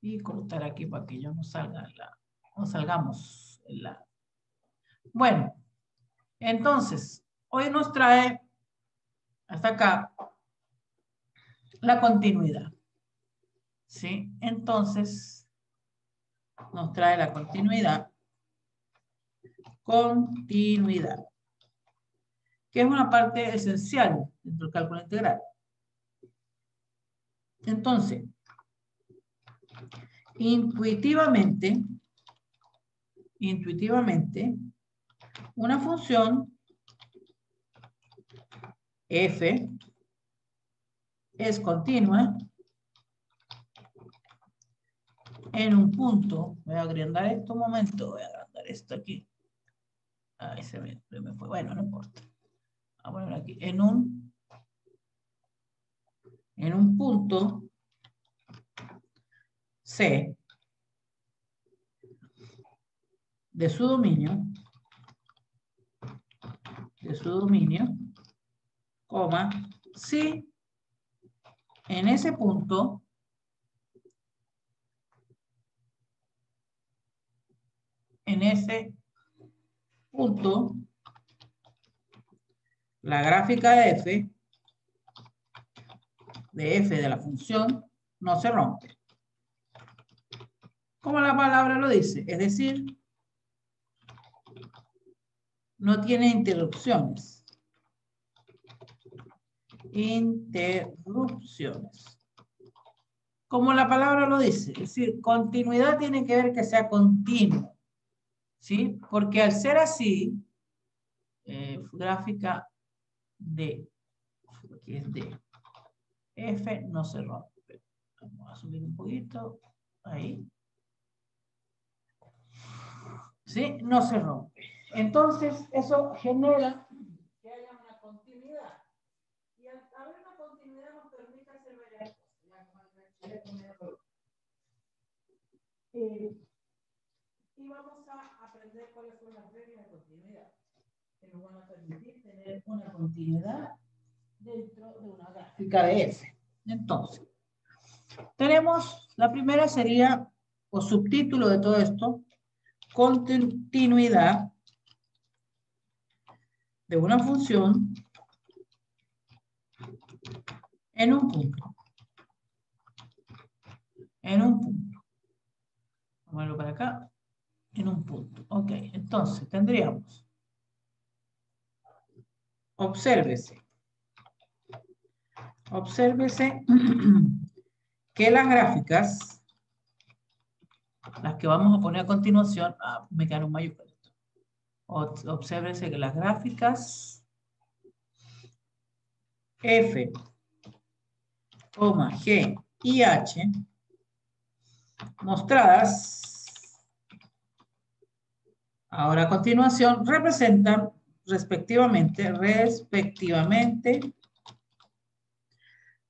Y cortar aquí para que yo no salga no salgamos en la. Bueno, entonces, hoy nos trae hasta acá la continuidad. ¿Sí? Entonces, nos trae la continuidad. Continuidad. Que es una parte esencial dentro del cálculo integral. Entonces, intuitivamente, una función f es continua en un punto. Voy a agrandar esto un momento, voy a agrandar esto aquí. Ahí se me fue. Bueno, no importa. Vamos a poner aquí. En un punto C de su dominio, coma, si en ese punto la gráfica de f de la función no se rompe. Como la palabra lo dice, es decir, no tiene interrupciones. Como la palabra lo dice, es decir, continuidad tiene que ver que sea continuo, ¿sí? Porque al ser así, gráfica de, aquí es de f, no se rompe. Vamos a subir un poquito, ahí. ¿Sí? No se rompe. Entonces, eso genera que haya una continuidad. Y al haber una continuidad nos permite hacer varias cosas. Y vamos a aprender cuáles son las reglas de continuidad que nos van a permitir tener una continuidad dentro de una gráfica de f. Entonces, tenemos, la primera sería, o subtítulo de todo esto, continuidad de una función en un punto. Vamos a verlo para acá. En un punto. Ok, entonces tendríamos. Obsérvese que las gráficas, las que vamos a poner a continuación, me quedaron un mayúscula. Obsérvese que las gráficas F, G y H mostradas ahora a continuación representan respectivamente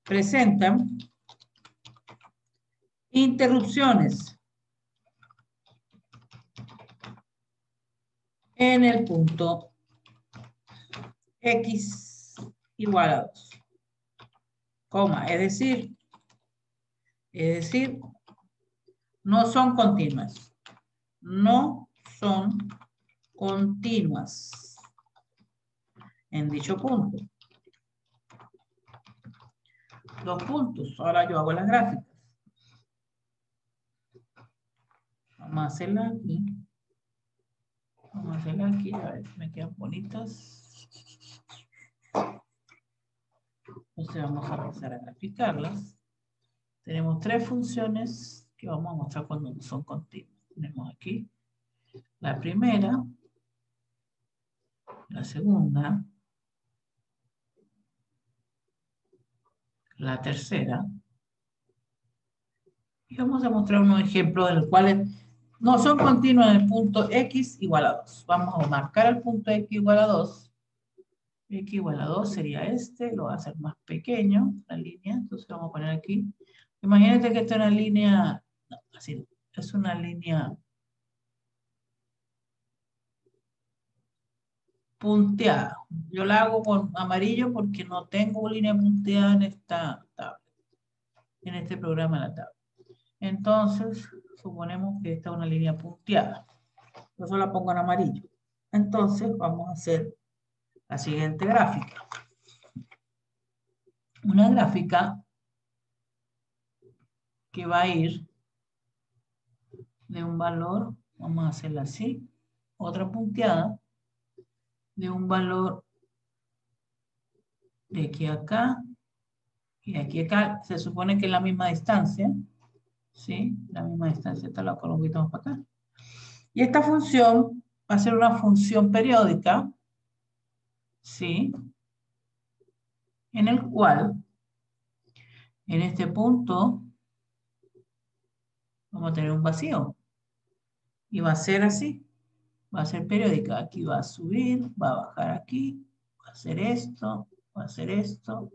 presentan interrupciones en el punto X igual a 2, coma, es decir, no son continuas. No son continuas en dicho punto. Dos puntos. Ahora yo hago las gráficas. Vamos a hacerla aquí. A ver si me quedan bonitas. Entonces vamos a empezar a graficarlas. Tenemos tres funciones que vamos a mostrar cuando son continuas. Tenemos aquí la primera, la segunda, la tercera. Y vamos a mostrar unos ejemplos de los cuales no son continuos en el punto X igual a 2. Vamos a marcar el punto X igual a 2. X igual a 2 sería este, lo voy a hacer más pequeño, la línea, entonces vamos a poner aquí. Imagínate que esta es una línea, no, así, es una línea punteada. Yo la hago con amarillo porque no tengo línea punteada en esta tabla, en este programa de la tabla. Entonces, suponemos que esta es una línea punteada. Yo solo la pongo en amarillo. Entonces, vamos a hacer la siguiente gráfica. Una gráfica que va a ir de un valor, vamos a hacerla así, otra punteada, de un valor de aquí a acá y de aquí a acá. Se supone que es la misma distancia, ¿sí? La misma distancia, esta la coloco un poquito más para acá. Y esta función va a ser una función periódica, ¿sí? En el cual, en este punto, vamos a tener un vacío. Y va a ser así. Va a ser periódica. Aquí va a subir, va a bajar aquí, va a hacer esto, va a hacer esto.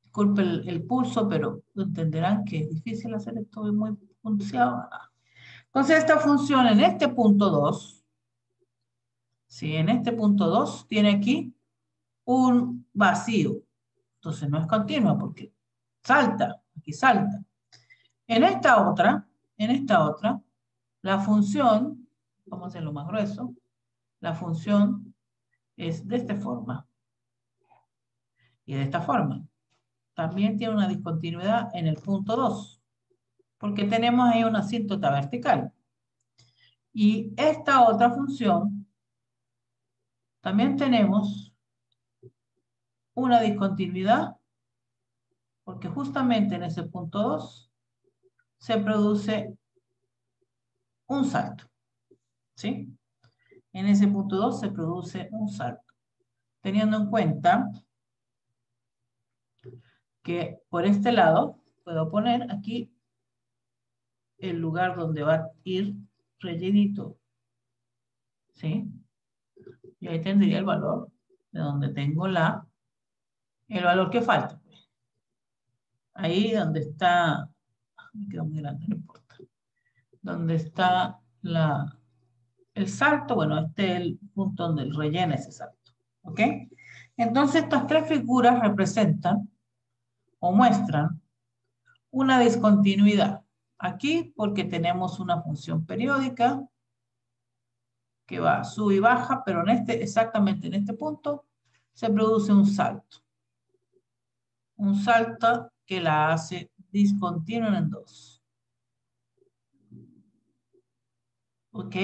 Disculpe el pulso, pero entenderán que es difícil hacer esto, es muy punteado. Entonces, esta función en este punto 2, ¿sí? En este punto 2 tiene aquí un vacío. Entonces, no es continua porque salta, aquí salta. En esta otra, la función, vamos a hacerlo más grueso, la función es de esta forma y de esta forma. También tiene una discontinuidad en el punto 2, porque tenemos ahí una asíntota vertical. Y esta otra función, también tenemos una discontinuidad, porque justamente en ese punto 2 se produce un salto, ¿sí? En ese punto 2 se produce un salto, teniendo en cuenta que por este lado puedo poner aquí el lugar donde va a ir rellenito, ¿sí? Y ahí tendría el valor de donde tengo el valor que falta. Ahí donde está, me quedó muy grande, no importa. Donde está el salto, bueno, este es el punto donde rellena ese salto, ¿ok? Entonces estas tres figuras representan o muestran una discontinuidad. Aquí porque tenemos una función periódica que va, sube y baja, pero exactamente en este punto se produce un salto. Un salto que la hace discontinua en 2. ¿Ok?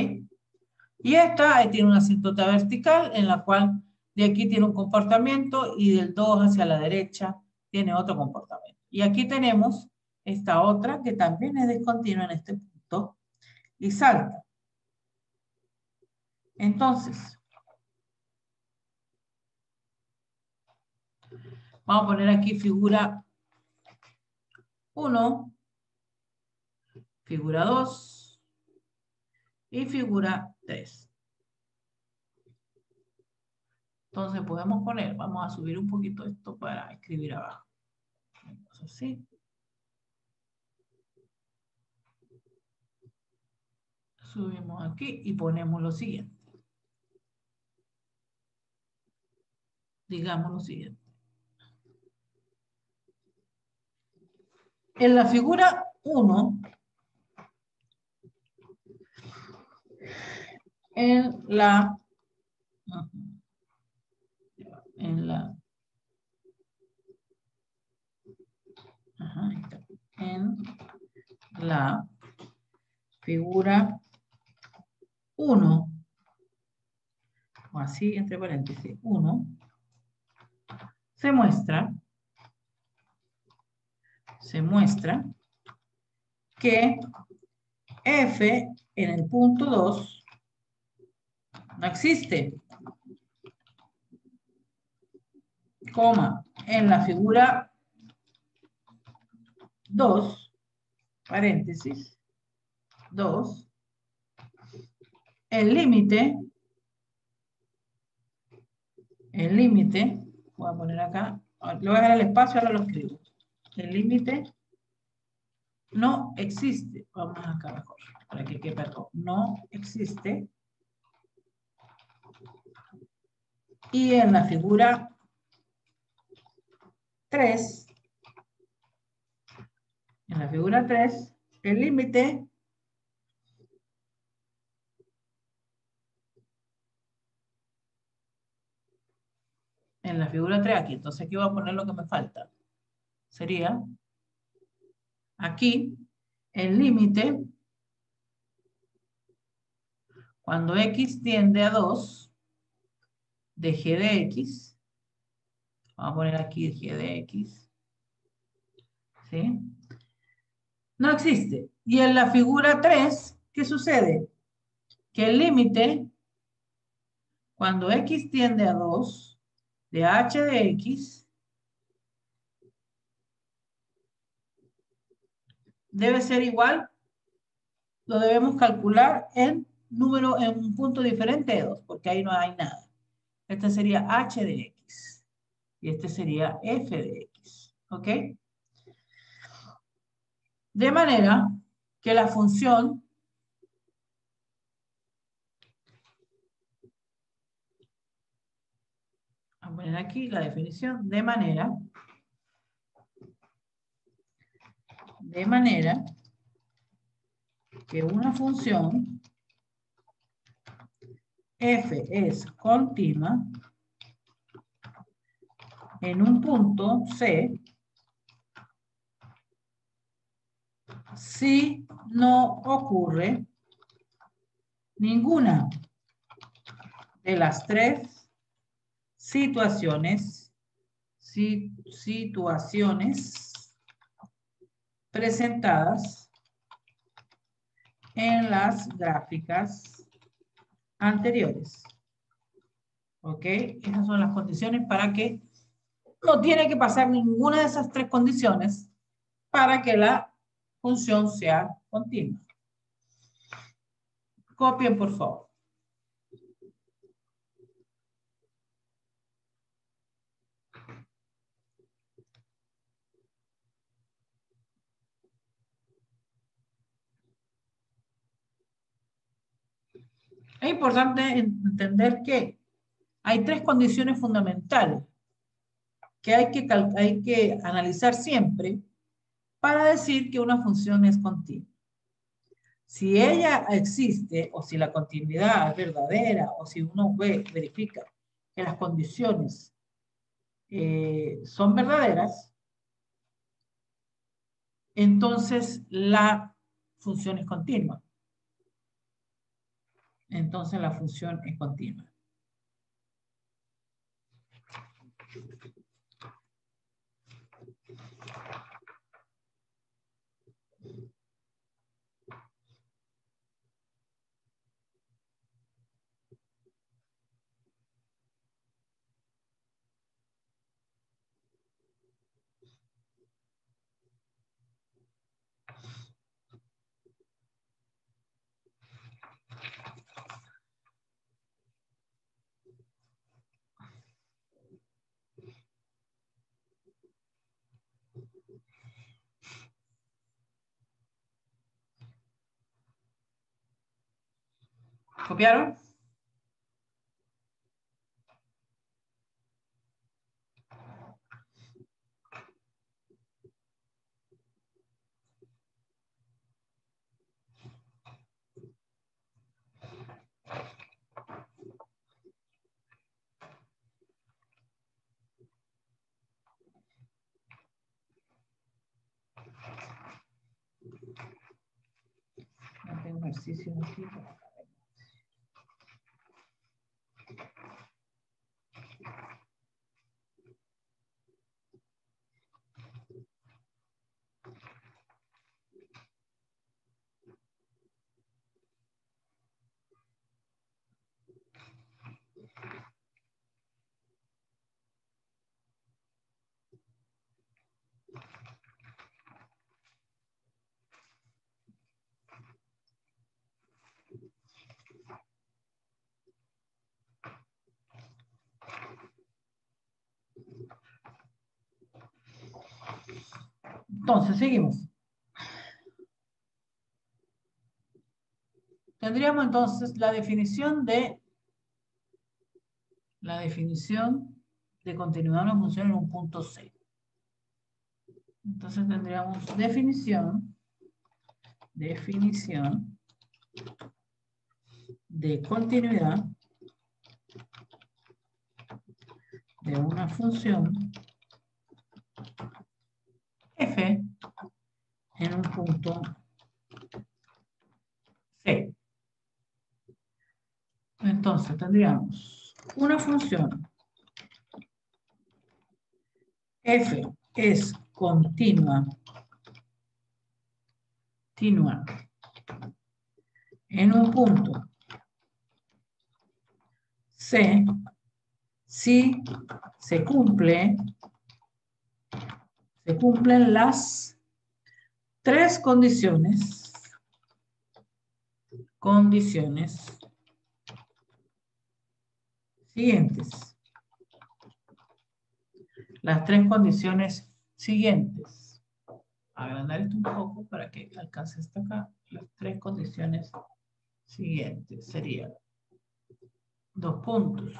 Y esta tiene una asíntota vertical en la cual de aquí tiene un comportamiento y del 2 hacia la derecha tiene otro comportamiento. Y aquí tenemos esta otra que también es discontinua en este punto y salta. Entonces, vamos a poner aquí figura 1, figura 2 y figura 3. Entonces podemos poner, vamos a subir un poquito esto para escribir abajo. Así. Subimos aquí y ponemos lo siguiente. Digamos lo siguiente. En la figura 1, en la figura 1, o así entre paréntesis, 1, se muestra que f en el punto 2 no existe, coma, en la figura 2, paréntesis, 2, el límite, voy a poner acá, le voy a dar el espacio, ahora lo escribo. El límite no existe. Vamos acá mejor, para que quede todo. No existe. Y en la figura 3, el límite en la figura 3 aquí. Entonces aquí voy a poner lo que me falta. Sería aquí el límite cuando x tiende a 2 de g de x. Vamos a poner aquí g de x. ¿Sí? No existe. Y en la figura 3, ¿qué sucede? Que el límite cuando x tiende a 2 de h de x debe ser igual, lo debemos calcular en número, en un punto diferente de 2, porque ahí no hay nada. Este sería h de x y este sería f de x, ¿ok? De manera que la función vamos a poner aquí la definición, de manera que una función f es continua en un punto C si no ocurre ninguna de las tres situaciones presentadas en las gráficas anteriores. ¿Ok? Esas son las condiciones para que no tiene que pasar ninguna de esas tres condiciones para que la función sea continua. Copien, por favor. Es importante entender que hay tres condiciones fundamentales que hay que analizar siempre para decir que una función es continua. Si ella existe, o si la continuidad es verdadera, o si uno verifica que las condiciones son verdaderas, entonces la función es continua. Entonces la función es continua. ¿Copiaron? No tengo ejercicio aquí. Entonces, seguimos. Tendríamos entonces la definición de continuidad de una función en un punto C. Entonces tendríamos definición definición de continuidad de una función f en un punto C. Entonces tendríamos una función f es continua en un punto C si se cumplen las tres condiciones siguientes. Las tres condiciones siguientes. Agrandar esto un poco para que alcance hasta acá. Las tres condiciones siguientes serían dos puntos.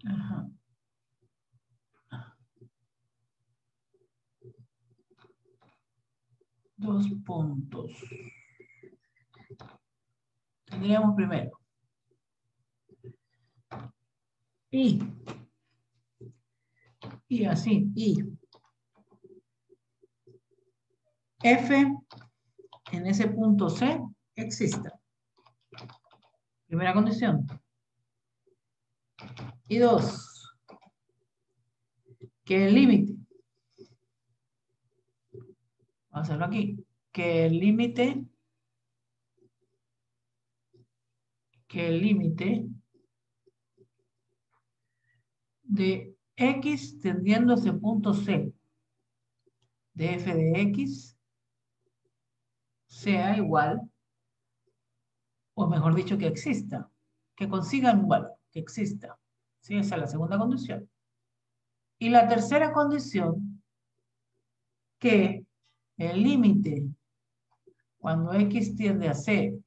Ajá. Dos puntos. Tendríamos primero y así, y f en ese punto C exista. Primera condición. Y dos, que el límite, vamos a hacerlo aquí, que el límite de x tendiendo a ese punto C de f de x sea igual, o mejor dicho, que exista, que consigan un valor, que exista. ¿Sí? Esa es la segunda condición. Y la tercera condición, que el límite cuando x tiende a C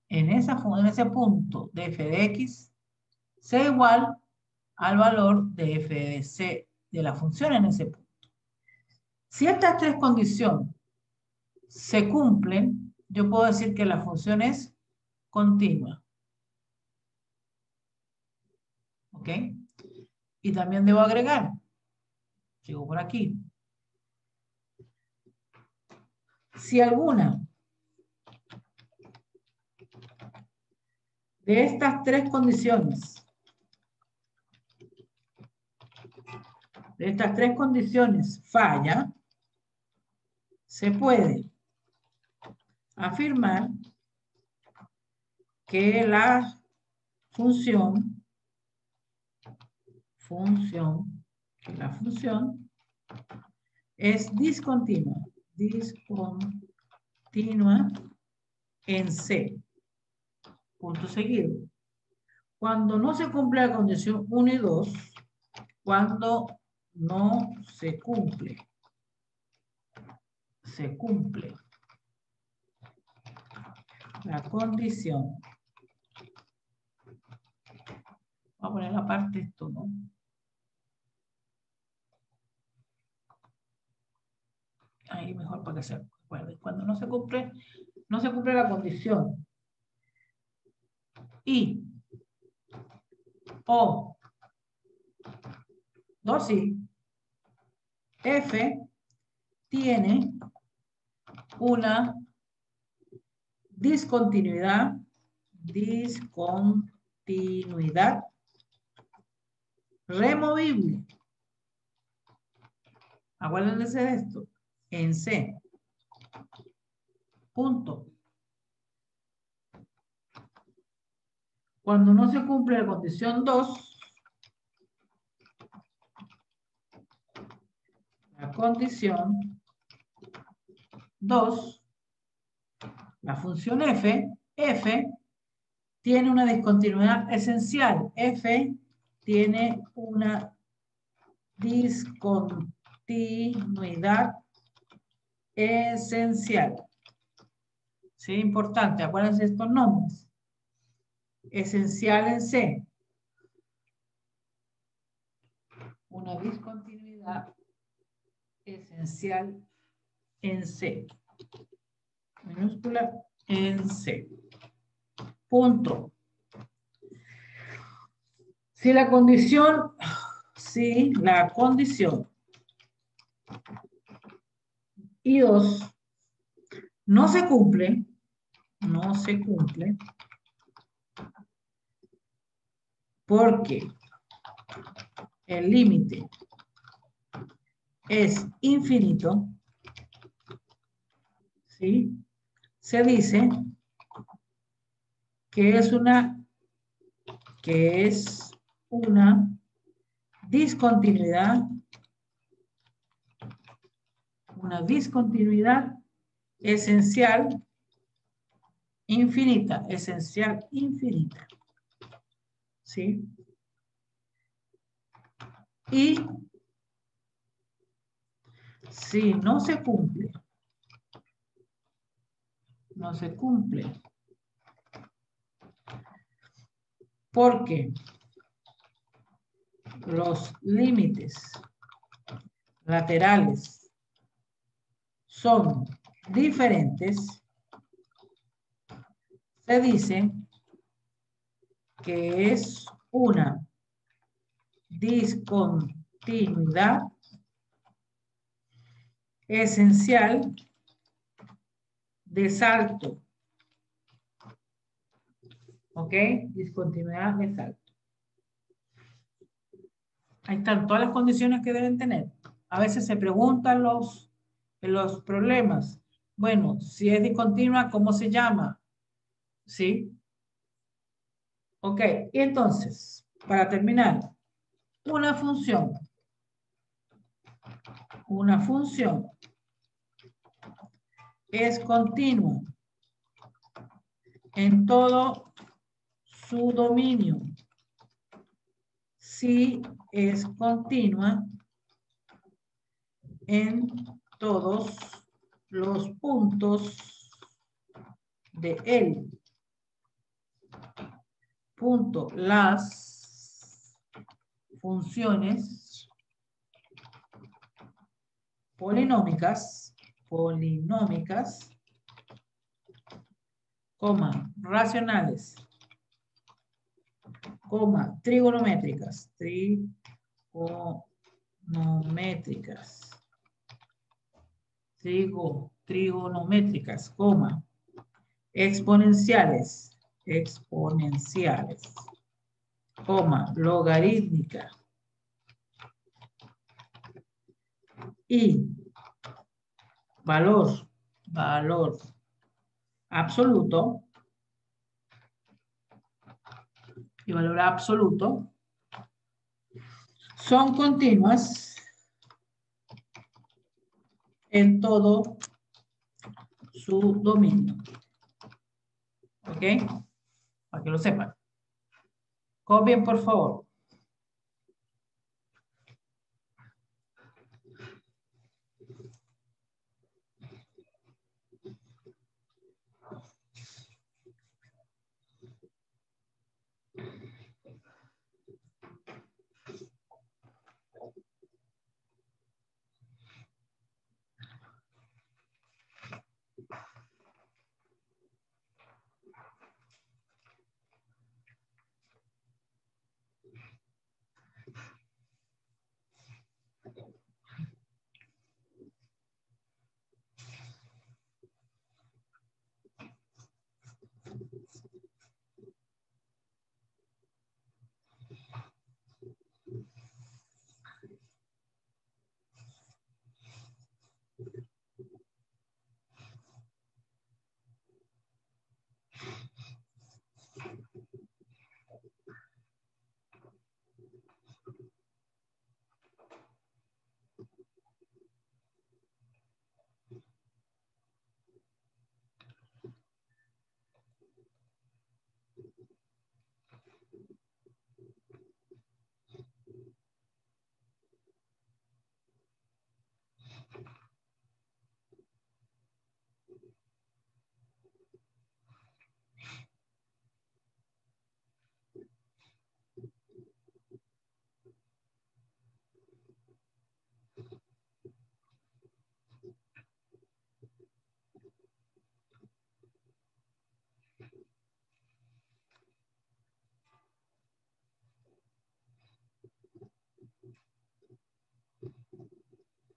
en ese punto de f de x sea igual al valor de f de C de la función en ese punto. Si estas tres condiciones se cumplen, yo puedo decir que la función es continua. ¿Ok? Y también debo agregar, sigo por aquí, si alguna de estas tres condiciones, falla, se puede afirmar que la función es discontinua en C. Punto seguido. Cuando no se cumple la condición 1 y 2, cuando no se cumple la condición. Vamos a poner aparte esto, ¿no? Ahí mejor para que se acuerden. Cuando no se cumple la condición y o 2 y f tiene una discontinuidad removible. Acuérdense de esto. En C. Punto. Cuando no se cumple la condición 2, la condición 2, la función f tiene una discontinuidad esencial. F tiene una discontinuidad esencial. Sí, importante. Acuérdense de estos nombres. Esencial en C. Una discontinuidad esencial en C. Minúscula en C. Punto. Si la condición I2 no se cumple, porque el límite es infinito, ¿sí? Se dice que es una discontinuidad, esencial infinita, ¿sí? Y si no se cumple, porque los límites laterales son diferentes, se dice que es una discontinuidad esencial de salto. ¿Ok? Discontinuidad de salto. Ahí están todas las condiciones que deben tener. A veces se preguntan los problemas. Bueno, si es discontinua, ¿cómo se llama? ¿Sí? Ok, y entonces, para terminar, una función es continua en todo su dominio si es continua en todos los puntos de él. Punto. Las funciones polinómicas, coma, racionales, coma, trigonométricas, coma, exponenciales, coma, logarítmica y valor absoluto, son continuas en todo su dominio. ¿Ok? Para que lo sepan. Copien, por favor.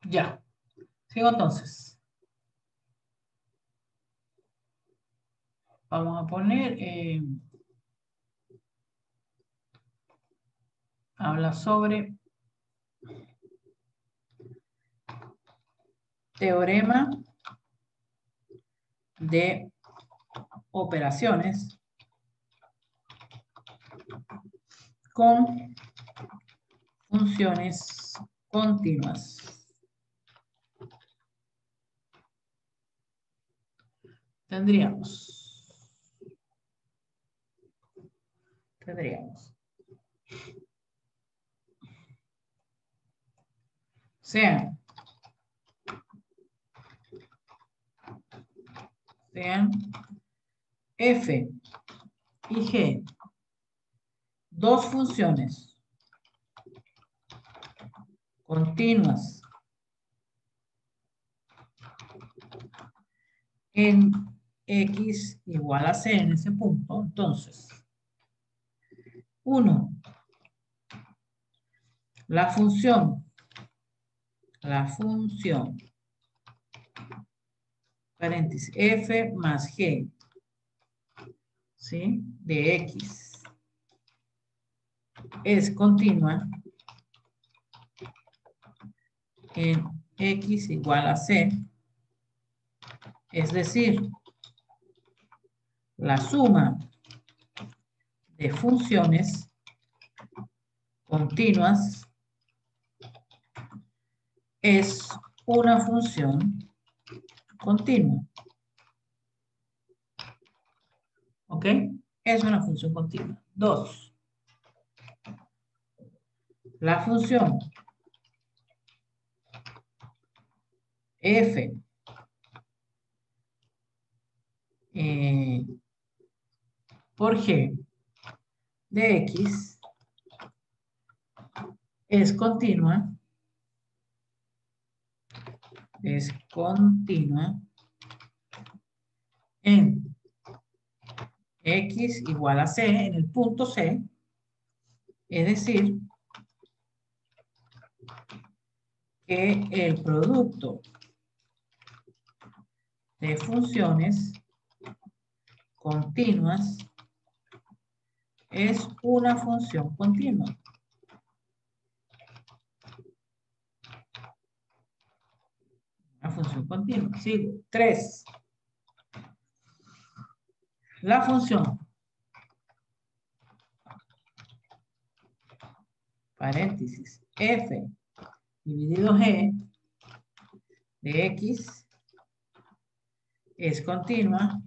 Ya. Sigo entonces. Vamos a poner, habla sobre teorema de operaciones con funciones continuas. Tendríamos sean f y g dos funciones continuas en x igual a c en ese punto, entonces, 1, la función, paréntesis, f más g, ¿sí? De x es continua en x igual a c, es decir, la suma de funciones continuas es una función continua. ¿Ok? Es una función continua. 2. La función f por g de x es continua en x igual a c, en el punto c, es decir, que el producto de funciones continuas es una función continua. Una función continua. Sigo. 3. La función, paréntesis, f dividido g de x es continua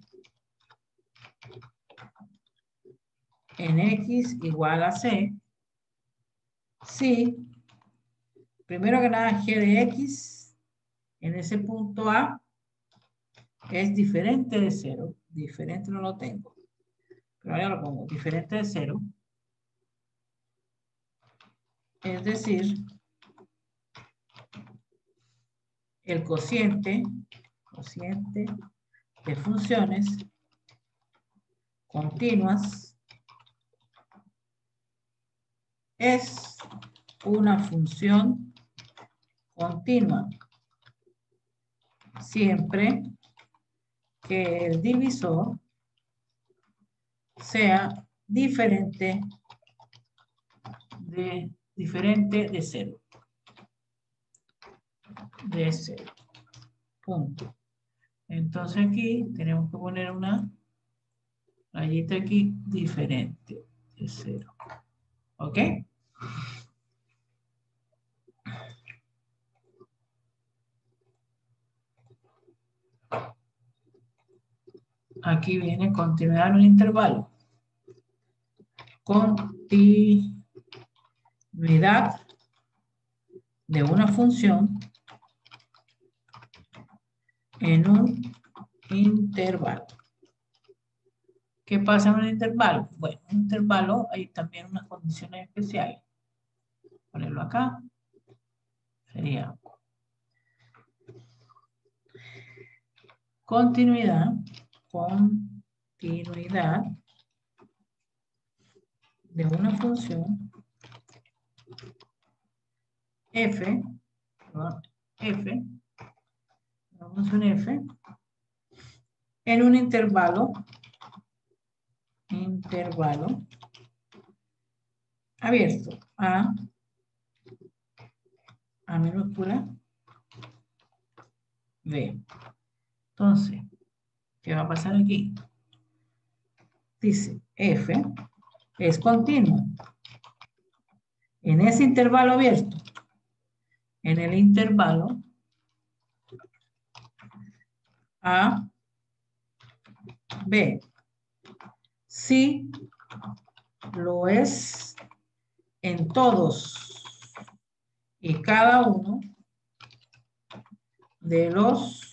en x igual a c si, primero que nada, g de x en ese punto A es diferente de 0. Diferente no lo tengo, pero ahora lo pongo, diferente de 0. Es decir, el cociente de funciones continuas es una función continua siempre que el divisor sea diferente de 0. De 0. Punto. Entonces aquí tenemos que poner una rayita aquí diferente de 0. ¿Ok? Aquí viene continuidad en un intervalo. Continuidad de una función en un intervalo. ¿Qué pasa en un intervalo? Bueno, en un intervalo hay también unas condiciones especiales. Ponerlo acá. Sería continuidad de una función f F, la función F, en un intervalo abierto, A minúscula, B. Entonces, ¿qué va a pasar aquí? Dice, F es continuo. En ese intervalo abierto, en el intervalo A, B. Si lo es en todos y cada uno de los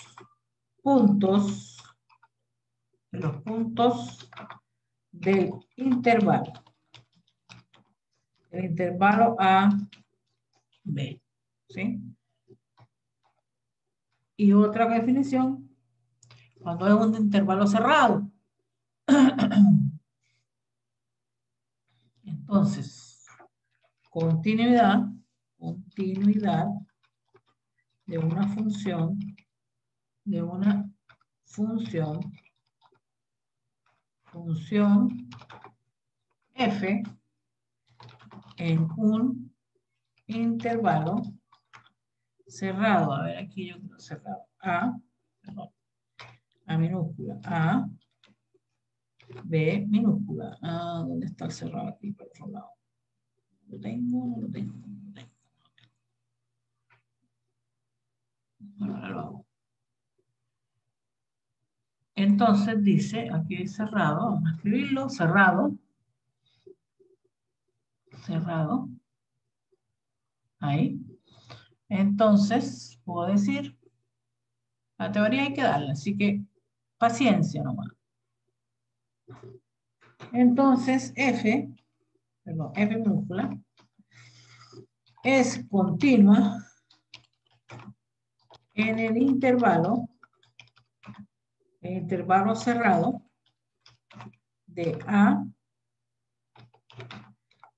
puntos del intervalo. El intervalo A, B. ¿Sí? Y otra definición, cuando es un intervalo cerrado. Entonces, continuidad de una función F en un intervalo cerrado. A ver, aquí yo quiero cerrado. A minúscula. A, B minúscula. ¿Dónde está el cerrado aquí? Por otro lado. ¿Lo tengo? No lo tengo. Bueno, ahora lo hago. Entonces dice, aquí es cerrado, vamos a escribirlo, cerrado, ahí. Entonces, puedo decir, la teoría hay que darle, así que paciencia nomás. Entonces, F minúscula, es continua en el intervalo cerrado de A,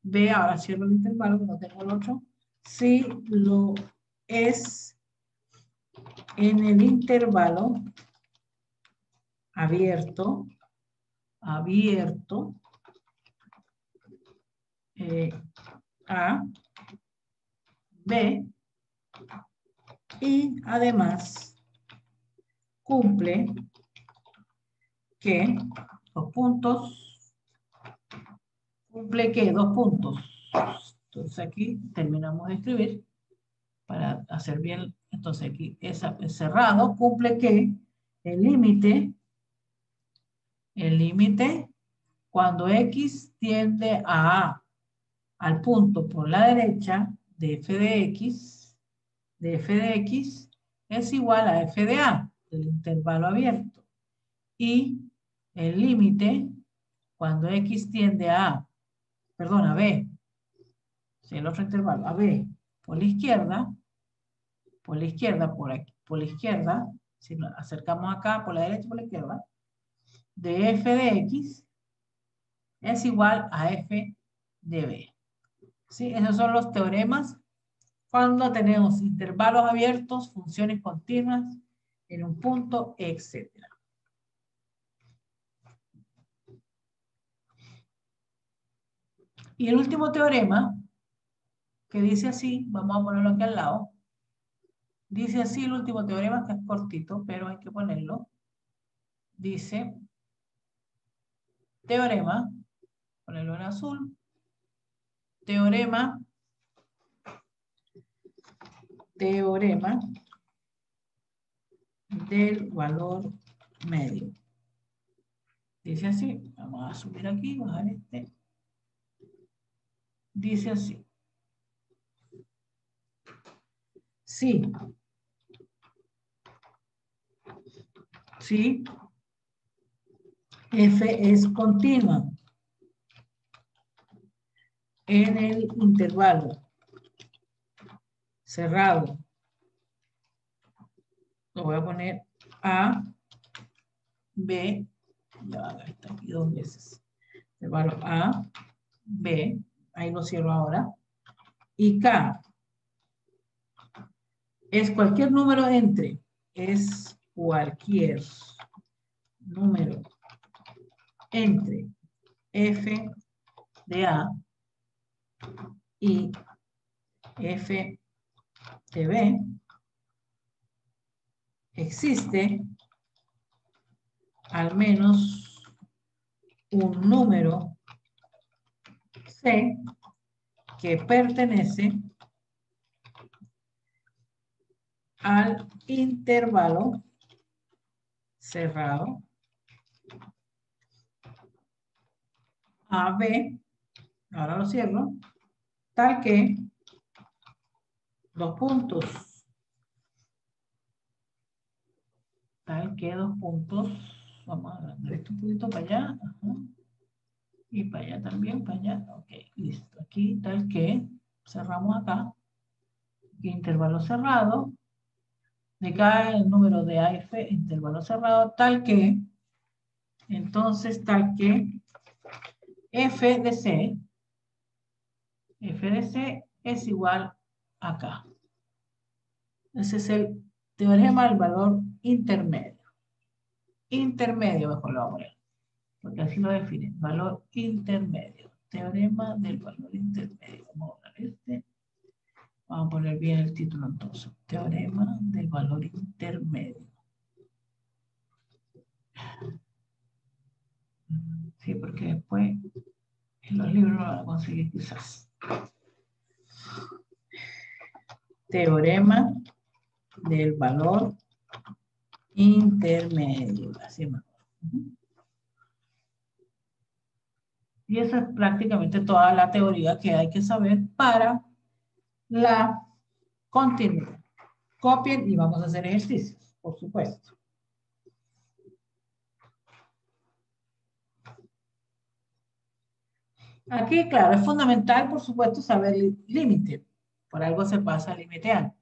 B, ahora cierro el intervalo, que no tengo el otro, si lo es en el intervalo abierto, A, B, y además cumple que dos puntos. Entonces aquí terminamos de escribir para hacer bien. Entonces aquí es cerrado, cumple que el límite cuando X tiende a A al punto por la derecha de f de X es igual a f de A del intervalo abierto. Y el límite cuando X tiende a B, si el otro intervalo, a B, por la izquierda, por aquí, por la izquierda, si nos acercamos acá, por la derecha, por la izquierda, de f de X es igual a f de B. ¿Sí? Esos son los teoremas cuando tenemos intervalos abiertos, funciones continuas en un punto, etc. Y el último teorema, que dice así, vamos a ponerlo aquí al lado, dice así el último teorema, que es cortito, pero hay que ponerlo. Dice, teorema, ponerlo en azul, teorema del valor medio. Dice así, vamos a subir aquí, bajar este. Dice así. Sí. Sí. F es continua en el intervalo cerrado. Lo voy a poner A, B, ya está aquí dos veces. Intervalo A, B, ahí lo cierro ahora, y K. Es cualquier número entre. Es cualquier número entre f de A y f de B. Existe al menos un número C que pertenece al intervalo cerrado AB, ahora lo cierro, tal que dos puntos, vamos a agrandar esto un poquito para allá, ajá, y para allá también, para allá, ok, listo, aquí tal que, cerramos acá, intervalo cerrado, de cada número de AF, intervalo cerrado, tal que, entonces tal que F de C es igual a acá. Ese es el teorema del valor intermedio. Intermedio, mejor lo vamos a poner, porque así lo define. Valor intermedio. Teorema del valor intermedio. Vamos a poner este. Vamos a poner bien el título entonces. Teorema del valor intermedio. Sí, porque después en los libros lo van a conseguir quizás. Teorema del valor intermedio. Así mejor. Y esa es prácticamente toda la teoría que hay que saber para la continuidad. Copien y vamos a hacer ejercicios, por supuesto. Aquí, claro, es fundamental, por supuesto, saber el límite. Por algo se pasa límite antes.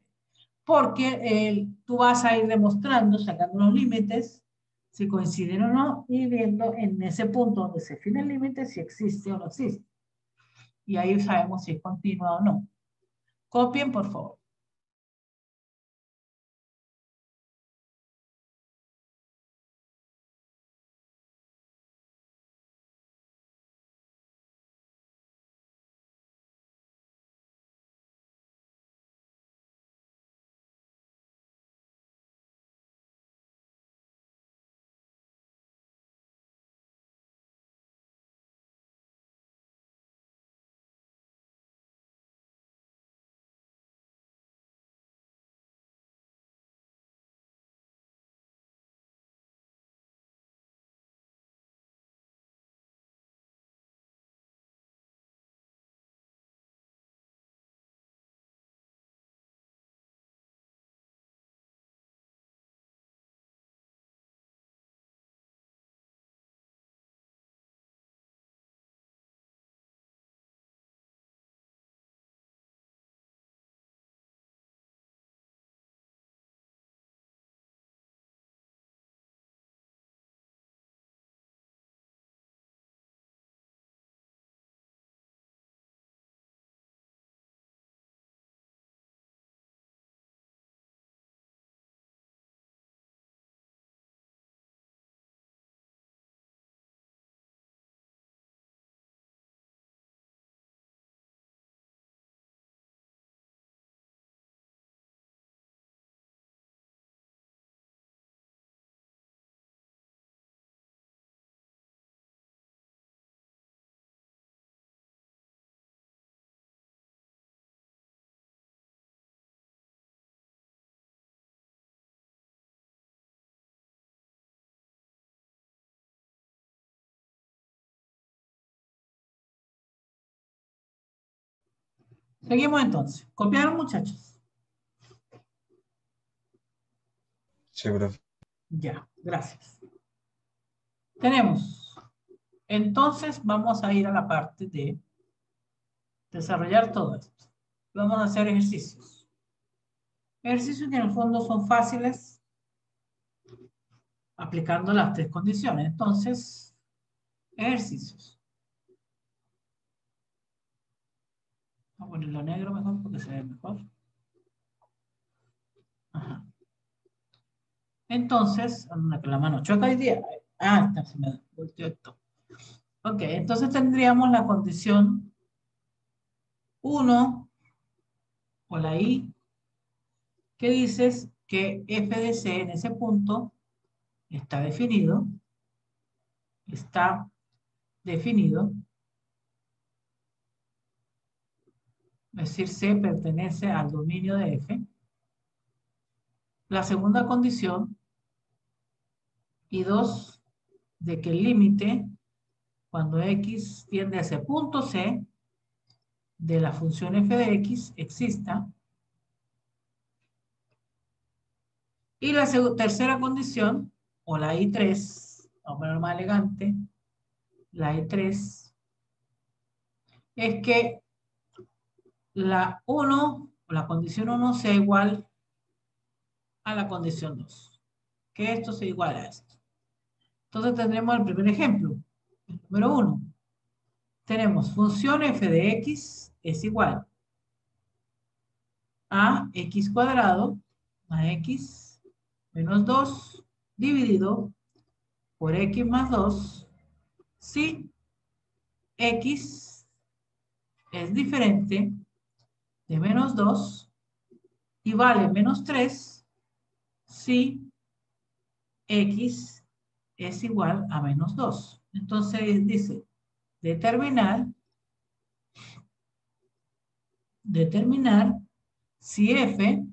Porque tú vas a ir demostrando, sacando los límites, si coinciden o no, y viendo en ese punto donde se define el límite si existe o no existe. Y ahí sabemos si es continua o no. Copien, por favor. Seguimos entonces. ¿Copiaron, muchachos? Sí, profe. Ya, gracias. Tenemos. Entonces vamos a ir a la parte de desarrollar todo esto. Vamos a hacer ejercicios. Ejercicios que en el fondo son fáciles aplicando las tres condiciones. Entonces, ejercicios. Vamos a ponerlo negro mejor porque se ve mejor. Entonces, anda con la mano chueca hoy día. Ah, está, se me volteó esto. Ok, entonces tendríamos la condición 1 o la I, que dices que f de c en ese punto está definido, es decir, C pertenece al dominio de F. La segunda condición, y 2, de que el límite, cuando X tiende a ese punto C, de la función f de X exista. Y la tercera condición, o la I3, vamos a ponerlo más elegante, la I3, es que la 1, o la condición 1 sea igual a la condición 2. Que esto sea igual a esto. Entonces tendremos el primer ejemplo, el número 1. Tenemos función f de x es igual a x cuadrado más x menos 2 dividido por x más 2 si x es diferente de menos 2 y vale menos 3 si x es igual a menos 2. Entonces dice determinar si f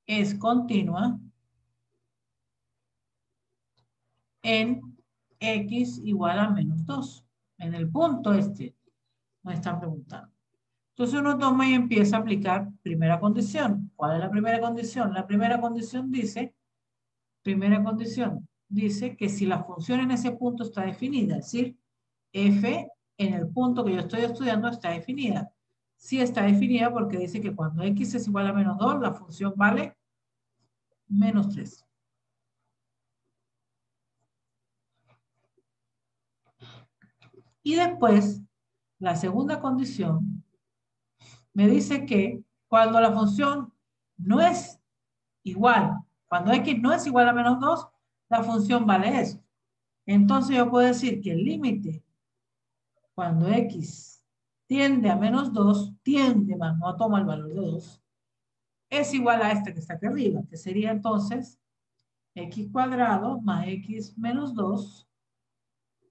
es continua en x igual a menos 2. En el punto este nos están preguntando. Entonces uno toma y empieza a aplicar primera condición. ¿Cuál es la primera condición? La primera condición dice que si la función en ese punto está definida, es decir, f en el punto que yo estoy estudiando está definida. Sí está definida porque dice que cuando x es igual a menos 2, la función vale menos 3. Y después, la segunda condición me dice que cuando la función no es igual, cuando x no es igual a menos 2, la función vale eso. Entonces yo puedo decir que el límite cuando x tiende a menos 2, tiende más, no toma el valor de 2, es igual a este que está aquí arriba, que sería entonces x cuadrado más x menos 2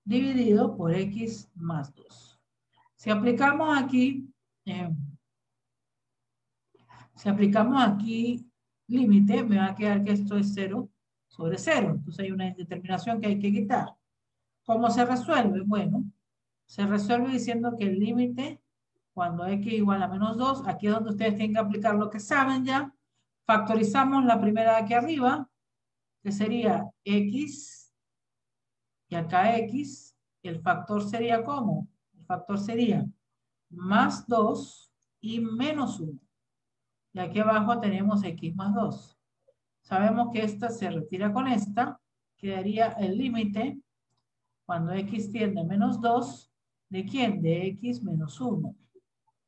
dividido por x más 2. Si aplicamos aquí, eh, límite, me va a quedar que esto es 0 sobre 0. Entonces hay una indeterminación que hay que quitar. ¿Cómo se resuelve? Bueno, se resuelve diciendo que el límite, cuando x igual a menos 2, aquí es donde ustedes tienen que aplicar lo que saben ya. Factorizamos la primera de aquí arriba, que sería x, y acá x, el factor sería ¿cómo? El factor sería más 2 y menos 1. Y aquí abajo tenemos x más 2. Sabemos que esta se retira con esta, quedaría el límite cuando x tiende a menos 2, ¿de quién? De x menos 1.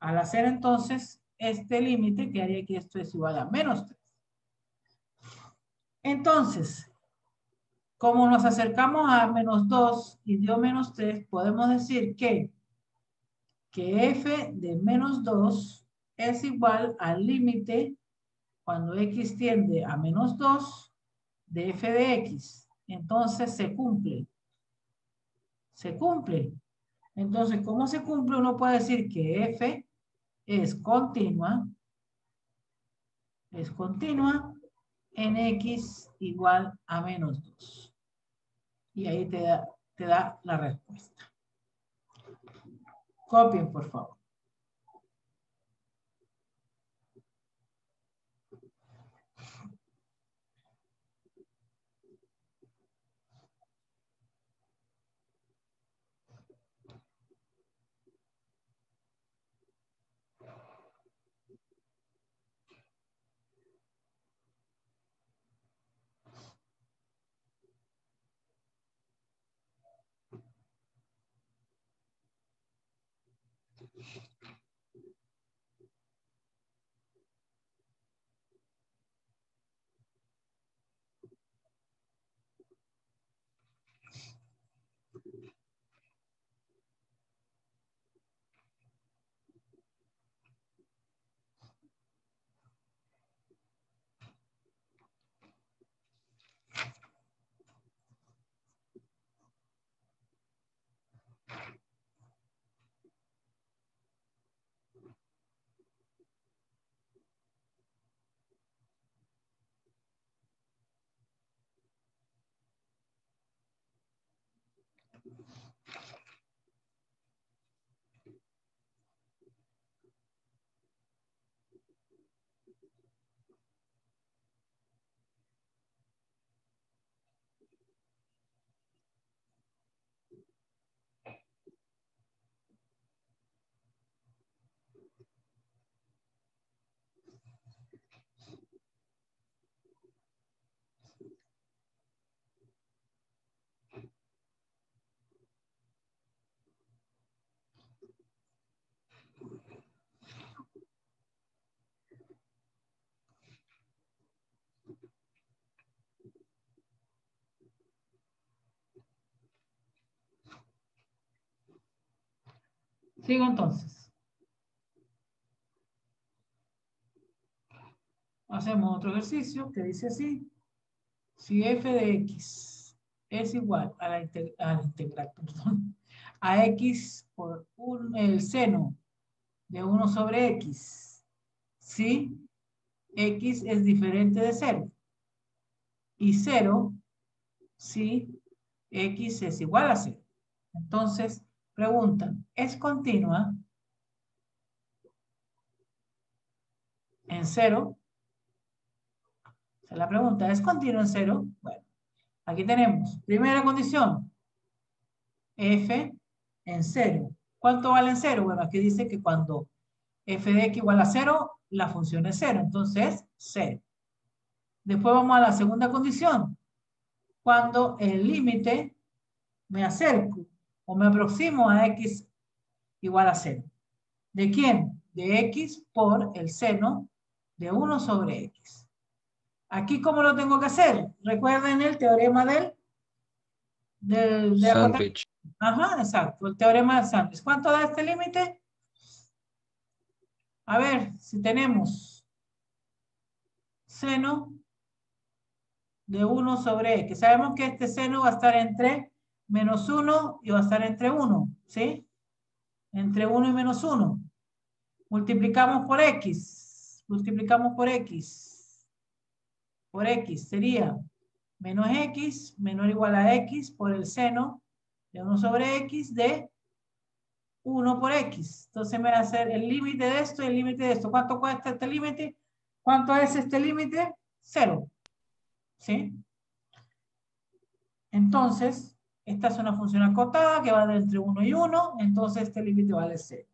Al hacer entonces este límite, quedaría que esto es igual a menos 3. Entonces, como nos acercamos a menos 2 y dio menos 3, podemos decir que f de menos 2 es igual al límite cuando x tiende a menos 2 de f de x. Entonces se cumple. Se cumple. Entonces, ¿cómo se cumple? Uno puede decir que f es continua en x igual a menos 2. Y ahí te da la respuesta. Copien, por favor. Sigo entonces. Hacemos otro ejercicio que dice así. Si f de x es igual a la integral, perdón, a x por el seno de 1 sobre x, si x es diferente de 0, y 0 si x es igual a 0. Entonces, preguntan, ¿es continua en 0? O sea, la pregunta, ¿es continua en 0? Bueno, aquí tenemos, primera condición, f en 0. ¿Cuánto vale en 0? Bueno, aquí dice que cuando f de x igual a 0, la función es 0, entonces 0. Después vamos a la segunda condición, cuando el límite me acerco o me aproximo a x igual a 0. ¿De quién? De x por el seno de 1 sobre x. Aquí, ¿cómo lo tengo que hacer? Recuerden el teorema de Sándwich. Ajá, exacto, el teorema de sándwich. ¿Cuánto da este límite? A ver, si tenemos seno de 1 sobre x. Sabemos que este seno va a estar entre menos 1 y va a estar entre 1, ¿sí? Entre 1 y menos 1. Multiplicamos por x. Multiplicamos por x. Por x sería menos x menor o igual a x por el seno de 1 sobre x de 1 por x. Entonces me va a hacer el límite de esto y el límite de esto. ¿Cuánto cuesta este límite? ¿Cuánto es este límite? 0. ¿Sí? Entonces, esta es una función acotada que va de entre 1 y 1. Entonces, este límite vale 0.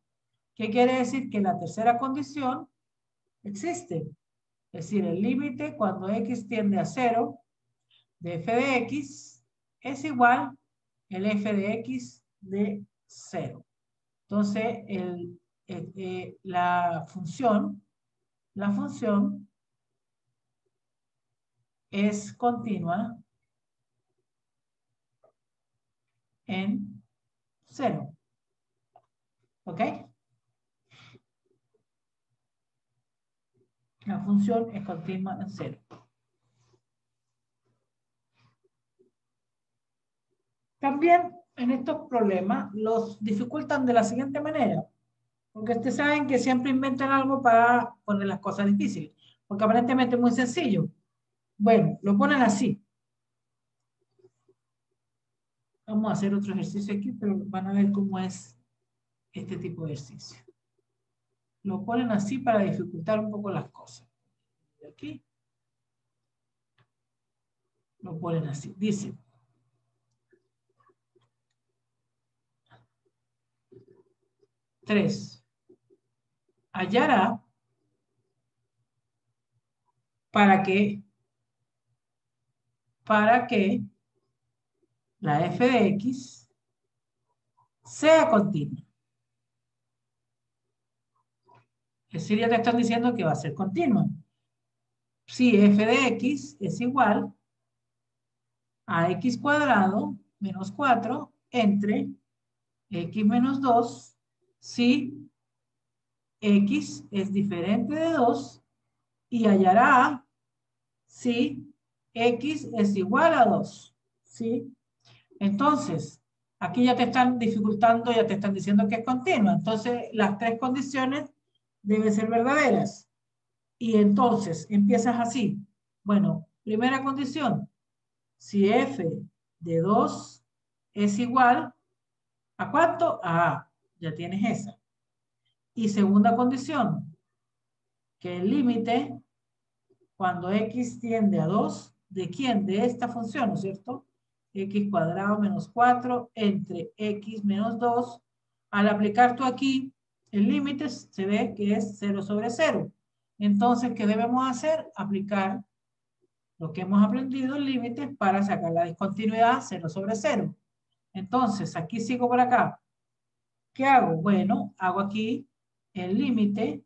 ¿Qué quiere decir? Que la tercera condición existe. Es decir, el límite cuando x tiende a 0 de f de x es igual el f de x de 0. Entonces, la función es continua en 0. ¿Ok? La función es continua en 0. También en estos problemas los dificultan de la siguiente manera. Porque ustedes saben que siempre inventan algo para poner las cosas difíciles. Porque aparentemente es muy sencillo. Bueno, lo ponen así. Vamos a hacer otro ejercicio aquí, pero van a ver cómo es este tipo de ejercicio. Lo ponen así para dificultar un poco las cosas. Aquí. Lo ponen así. Dice. Tres. Hallará para que la f de x sea continua. Es decir, ya te están diciendo que va a ser continua. Si f de x es igual a x cuadrado menos 4 entre x menos 2, si x es diferente de 2 y hallará si x es igual a 2. ¿Sí? Entonces, aquí ya te están dificultando, ya te están diciendo que es continua. Entonces, las tres condiciones deben ser verdaderas. Y entonces, empiezas así. Bueno, primera condición. Si f de 2 es igual ¿a cuánto? A A. Ya tienes esa. Y segunda condición. que el límite cuando x tiende a 2, ¿de quién? De esta función, ¿no es cierto? X cuadrado menos 4 entre x menos 2. Al aplicar tú aquí el límite, se ve que es 0 sobre 0. Entonces, ¿qué debemos hacer? Aplicar lo que hemos aprendido en límites para sacar la discontinuidad 0 sobre 0. Entonces, aquí sigo por acá. ¿Qué hago? Bueno, hago aquí el límite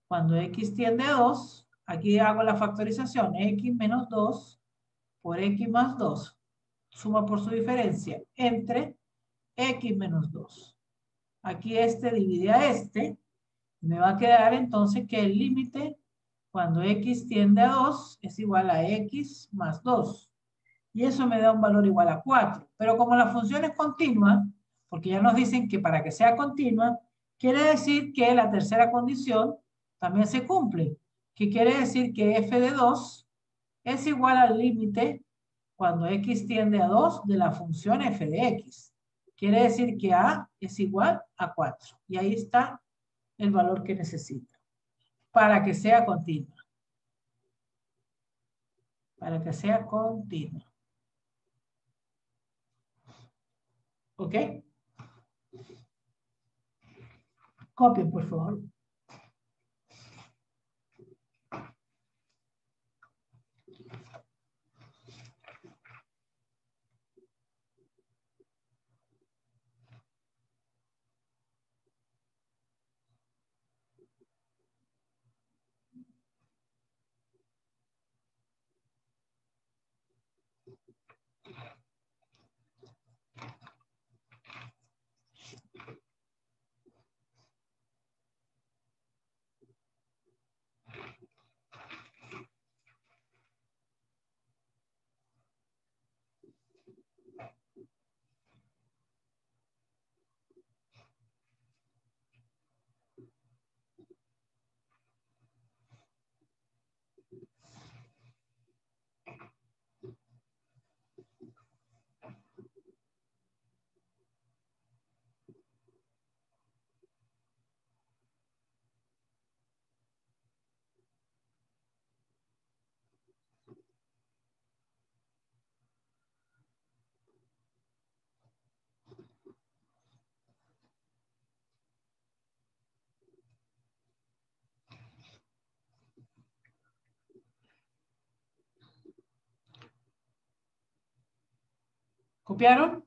cuando x tiende a 2. Aquí hago la factorización, x menos 2 por x más 2. Suma por su diferencia entre x menos 2. Aquí este divide a este. Me va a quedar entonces que el límite cuando x tiende a 2 es igual a x más 2. Y eso me da un valor igual a 4. Pero como la función es continua, porque ya nos dicen que para que sea continua, quiere decir que la tercera condición también se cumple. Que quiere decir que f de 2 es igual al límite cuando x tiende a 2 de la función f de x. Quiere decir que a es igual a 4. Y ahí está el valor que necesita para que sea continua. Para que sea continua. ¿Ok? Copien, por favor. ¿Copiaron?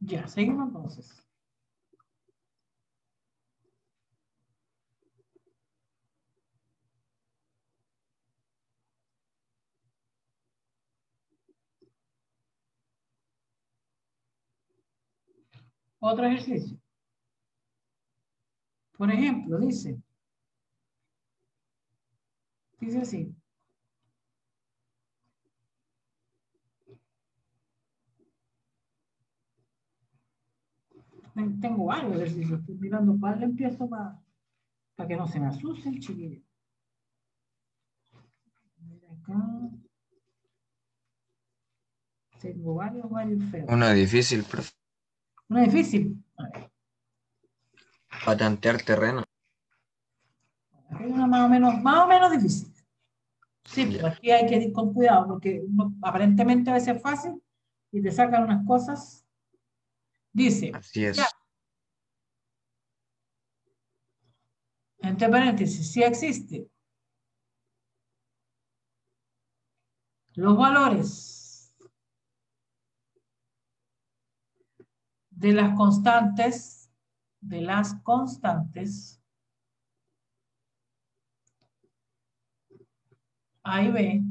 Ya, seguimos entonces. Otro ejercicio. Por ejemplo, dice así. Tengo varios ejercicios. Estoy mirando cuál empiezo para que no se me asuste el chiquillo. Mira acá. Tengo varios feos. Una difícil, profe. Una difícil. A ver. Para tantear terreno. Hay una más o menos difícil. Sí, Ya. pues aquí hay que ir con cuidado porque aparentemente a veces es fácil, y te sacan unas cosas. Dice, Así es. ya, entre paréntesis, sí existe. Los valores de las constantes, A y B,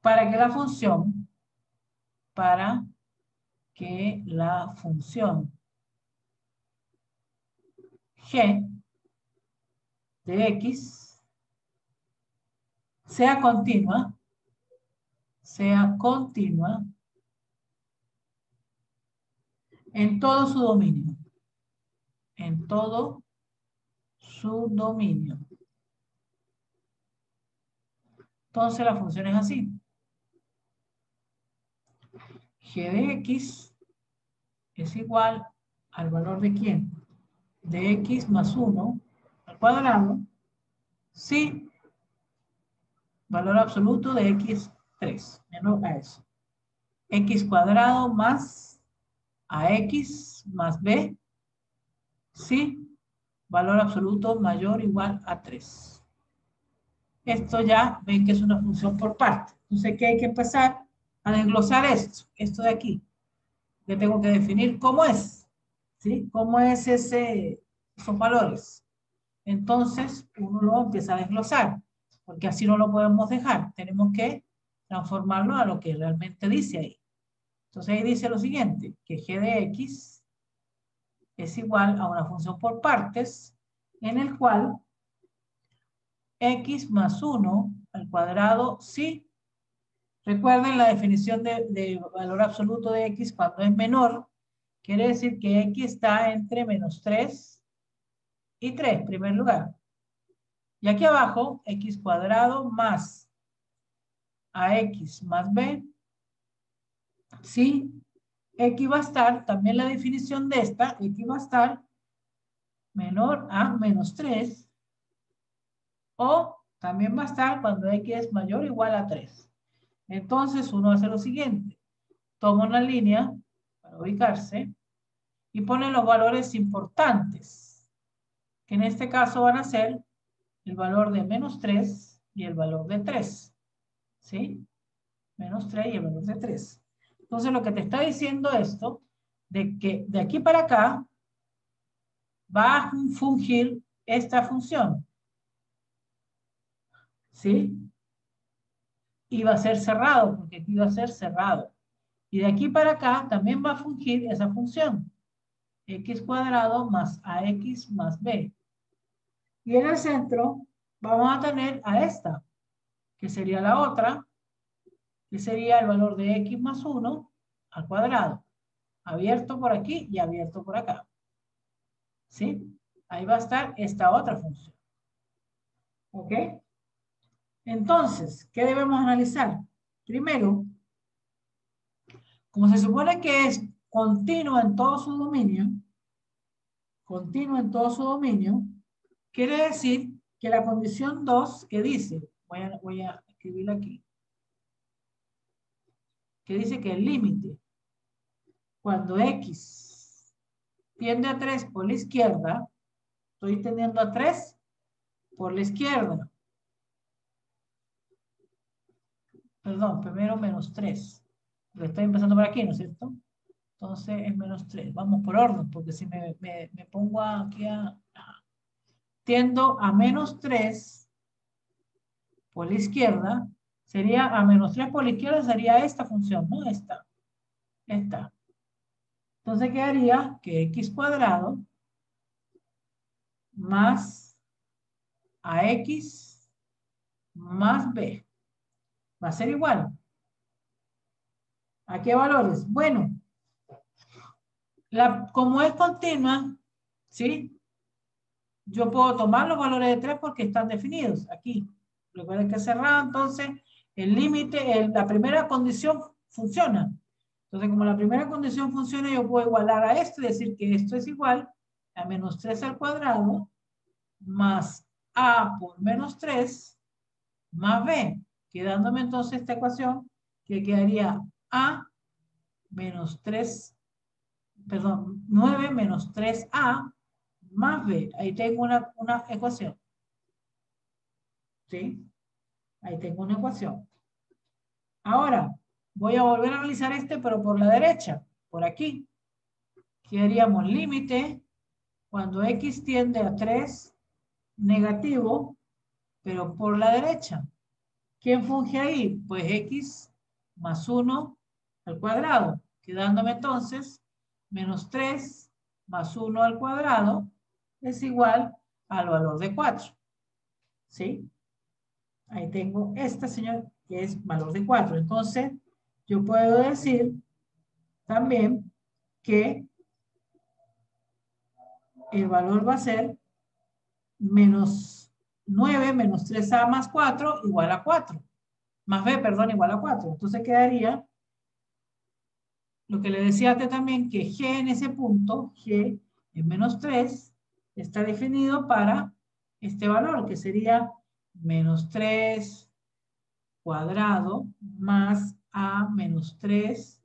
para que la función g de x sea continua en todo su dominio. En todo su dominio. Entonces la función es así. G de x es igual al valor de ¿quién? De x más 1 al cuadrado, si valor absoluto de x3, menor a eso. X cuadrado más ax más b, si valor absoluto mayor o igual a 3. Esto ya ven que es una función por parte. Entonces, ¿qué hay que empezar? A desglosar esto de aquí. Que tengo que definir cómo es, ¿sí? ¿Cómo es esos valores? Entonces, uno lo empieza a desglosar, porque así no lo podemos dejar. Tenemos que transformarlo a lo que realmente dice ahí. Entonces, ahí dice lo siguiente, que g de x es igual a una función por partes, en el cual x más 1 al cuadrado, sí. Recuerden la definición de valor absoluto de x cuando es menor, quiere decir que x está entre menos 3 y 3, en primer lugar. Y aquí abajo, x cuadrado más ax más b, sí, x va a estar, también la definición de esta, x va a estar menor a menos 3, o también va a estar cuando x es mayor o igual a 3. Entonces uno hace lo siguiente, toma una línea para ubicarse y pone los valores importantes, que en este caso van a ser el valor de menos 3 y el valor de 3, ¿sí? Menos 3 y el valor de 3. Entonces lo que te está diciendo esto, de que de aquí para acá va a fungir esta función, ¿sí? Y va a ser cerrado, porque aquí va a ser cerrado. Y de aquí para acá también va a fungir esa función, x cuadrado más ax más b. Y en el centro vamos a tener a esta, que sería la otra, que sería el valor de x más 1 al cuadrado, abierto por aquí y abierto por acá. ¿Sí? Ahí va a estar esta otra función. ¿Ok? Entonces, ¿qué debemos analizar? Primero, como se supone que es continuo en todo su dominio, quiere decir que la condición 2 que dice, voy a escribirla aquí, que dice que el límite, cuando x tiende a 3 por la izquierda, estoy tendiendo a 3 por la izquierda. Perdón, primero menos 3. Porque estoy empezando por aquí, ¿no es cierto? Entonces es menos 3. Vamos por orden, porque si me pongo aquí tiendo a menos 3 por la izquierda, sería a menos 3 por la izquierda, sería esta función, ¿no? Esta. Entonces quedaría que x cuadrado más ax más b va a ser igual. ¿A qué valores? Bueno, como es continua, ¿sí? Yo puedo tomar los valores de 3 porque están definidos aquí. Recuerden que es cerrado, entonces el límite, la primera condición funciona. Entonces, como la primera condición funciona, yo puedo igualar a esto y decir que esto es igual a menos 3 al cuadrado más a por menos 3 más b, quedándome entonces esta ecuación que quedaría A menos 3, perdón, 9 menos 3A más B. Ahí tengo una ecuación. ¿Sí? Ahí tengo una ecuación. Ahora, voy a volver a analizar este, pero por la derecha, por aquí. Quedaríamos límite cuando X tiende a 3, negativo, pero por la derecha. ¿Quién funge ahí? Pues X más 1 al cuadrado, quedándome entonces menos 3 más 1 al cuadrado es igual al valor de 4. ¿Sí? Ahí tengo esta, señor, que es valor de 4. Entonces, yo puedo decir también que el valor va a ser menos 9 menos 3A más 4 igual a 4. Más B, perdón, igual a 4. Entonces quedaría lo que le decía antes también, que G en ese punto, G en menos 3, está definido para este valor, que sería menos 3 cuadrado más A menos 3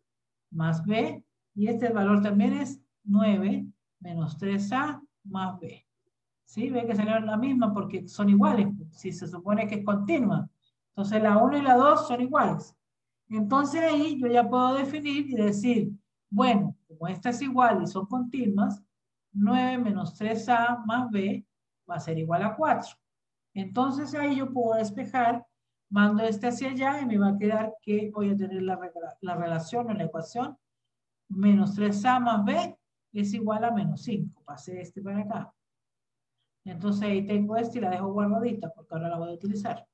más B. Y este valor también es 9 menos 3A más B. ¿Sí? Ve que salieron la misma porque son iguales, si se supone que es continua. Entonces la 1 y la 2 son iguales. Entonces ahí yo ya puedo definir y decir, bueno, como esta es igual y son continuas, 9 menos 3A más B va a ser igual a 4. Entonces ahí yo puedo despejar, mando este hacia allá y me va a quedar que voy a tener la relación o la ecuación, menos 3A más B es igual a menos 5. Pasé este para acá. Entonces ahí tengo este y la dejo guardadita porque ahora la voy a utilizar.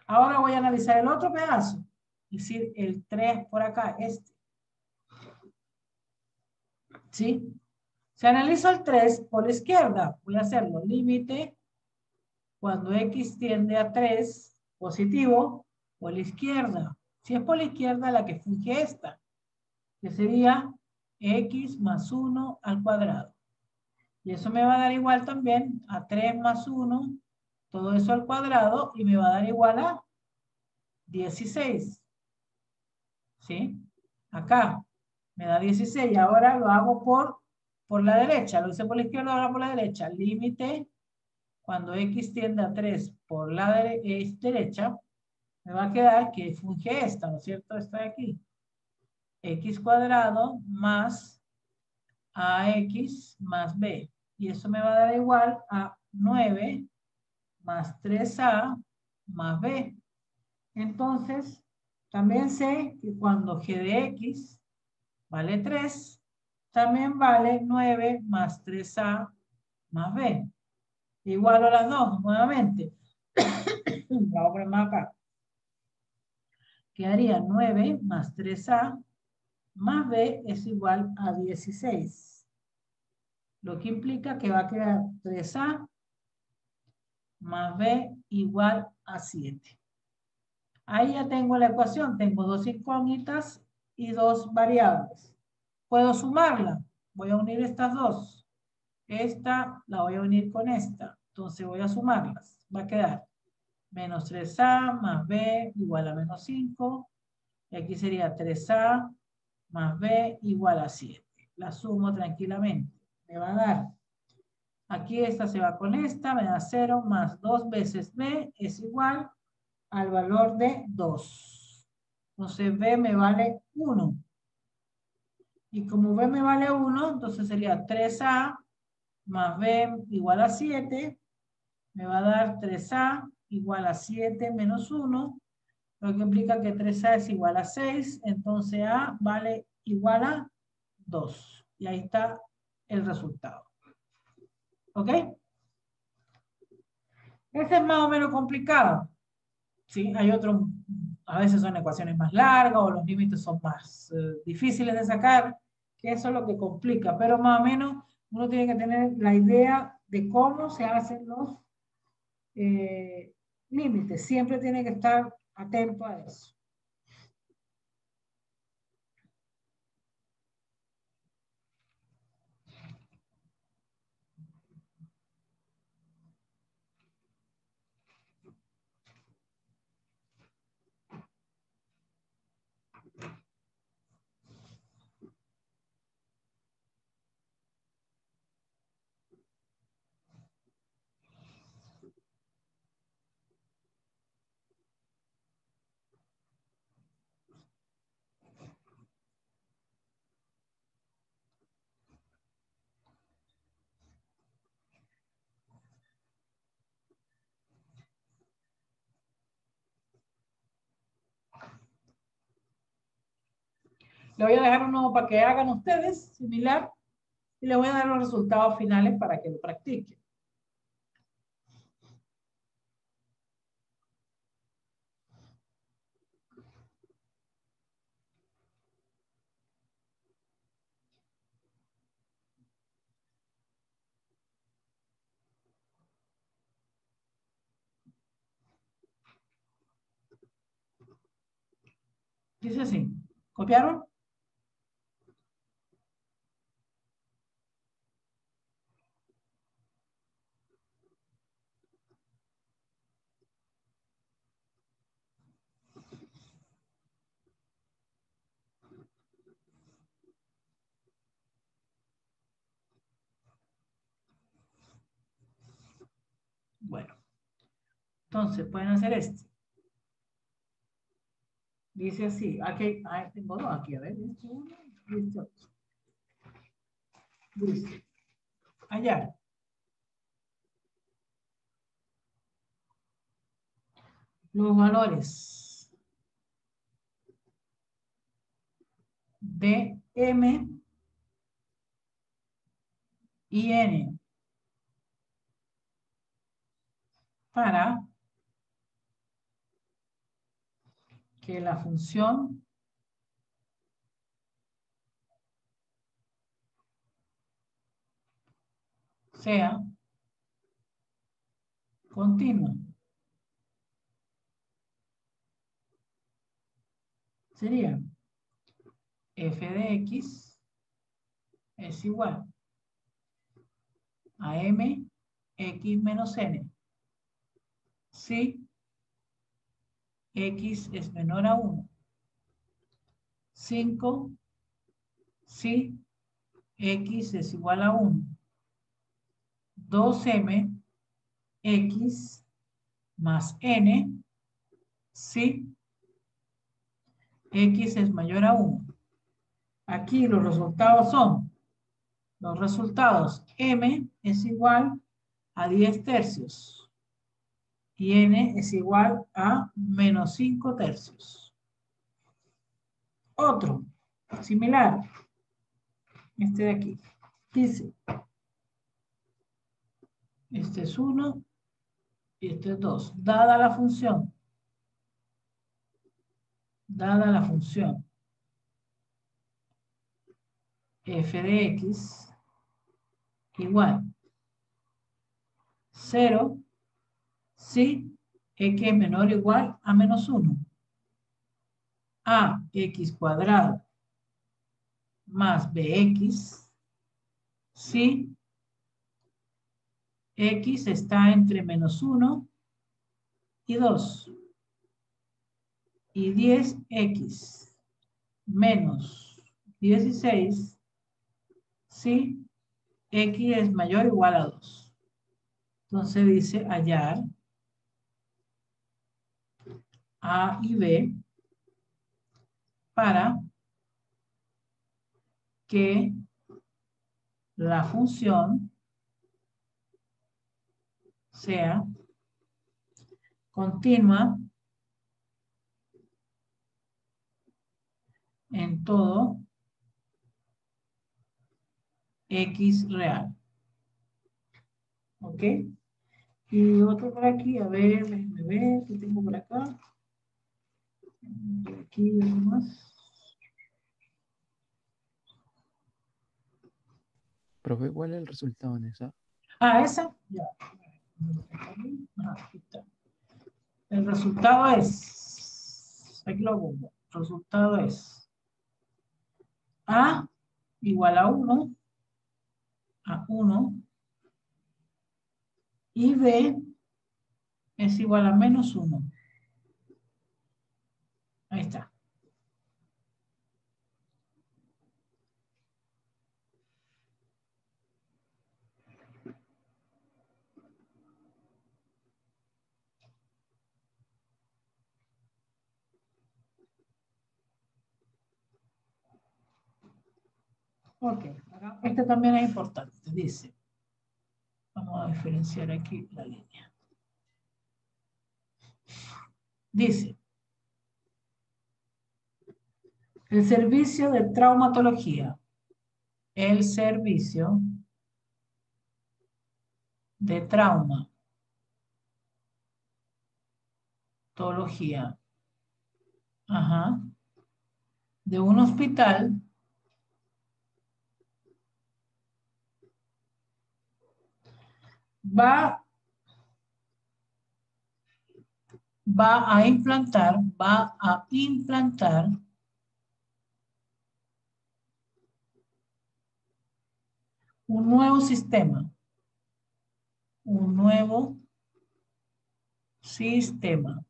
Ahora voy a analizar el otro pedazo, es decir, el 3 por acá, este. ¿Sí? Si analizo el 3 por la izquierda, voy a hacerlo límite cuando X tiende a 3, positivo, por la izquierda. Si es por la izquierda, la que funge esta, que sería X más 1 al cuadrado. Y eso me va a dar igual también a 3 más 1, todo eso al cuadrado, y me va a dar igual a 16. ¿Sí? Acá me da 16. Ahora lo hago por la derecha. Lo hice por la izquierda, ahora por la derecha. Límite, cuando X tiende a 3 por la derecha, me va a quedar que funge esta, ¿no es cierto? Esta de aquí. X cuadrado más AX más B. Y eso me va a dar igual a 9 más 3A más B. Entonces, también sé que cuando G de X vale 3, también vale 9 más 3A más B. Igual a las dos, nuevamente. La voy a poner más acá. Quedaría 9 más 3A más B es igual a 16. Lo que implica que va a quedar 3A más B igual a 7. Ahí ya tengo la ecuación. Tengo dos incógnitas y dos variables. ¿Puedo sumarla? Voy a unir estas dos. Esta la voy a unir con esta. Entonces voy a sumarlas. Va a quedar menos 3A más B igual a menos 5. Y aquí sería 3A más B igual a 7. La sumo tranquilamente. Me va a dar, aquí esta se va con esta, me da 0 más 2 veces B es igual al valor de 2. Entonces B me vale 1. Y como B me vale 1, entonces sería 3A más B igual a 7. Me va a dar 3A igual a 7 menos 1. Lo que implica que 3A es igual a 6. Entonces A vale igual a 2. Y ahí está el resultado. ¿Ok? Este es más o menos complicado. ¿Sí? Hay otros, a veces son ecuaciones más largas o los límites son más difíciles de sacar, que eso es lo que complica, pero más o menos uno tiene que tener la idea de cómo se hacen los límites. Siempre tiene que estar atento a eso. Le voy a dejar uno para que hagan ustedes, similar, y les voy a dar los resultados finales para que lo practiquen. Dice así, ¿copiaron? Bueno, entonces pueden hacer este. Dice así, aquí, tengo dos aquí, a ver, este uno y este otro. Dice, allá. Los valores de M y N para que la función sea continua. Sería f de x es igual a m x menos n. Si x es menor a 1. 5. Si x es igual a 1. 2m x más n si x es mayor a 1. Aquí los resultados son, los resultados m es igual a 10 tercios y n es igual a menos 5 tercios. Otro, similar, este de aquí, dice, este es 1 y este es 2. Dada la función f de x igual 0 si x es menor o igual a menos 1. A x cuadrado más bx si x está entre menos 1 y 2. Y 10x menos 16 si x es mayor o igual a 2. Entonces dice hallar A y B para que la función sea continua en todo x real. ¿Ok? Y otro por aquí, a ver, déjenme ver, ¿qué tengo por acá? Aquí, algo más. Profe, ¿cuál es el resultado en esa? Ah, esa, ya. Ah, aquí está. El resultado es, aquí lo pongo, el resultado es A igual a 1, y B es igual a menos 1. Ahí está. Ok, este también es importante, dice. Vamos a diferenciar aquí la línea. Dice, El servicio de traumatología. El servicio de traumatología. Ajá. De un hospital va a implantar un nuevo sistema. Un nuevo sistema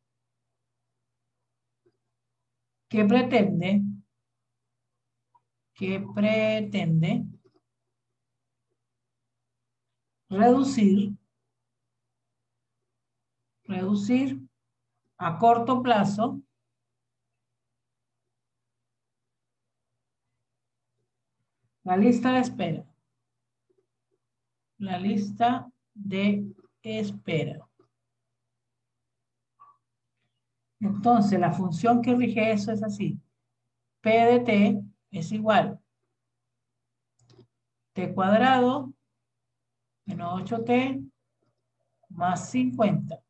que pretende reducir a corto plazo la lista de espera. La lista de espera. Entonces, la función que rige eso es así. P de T es igual. T cuadrado menos 8T más 50.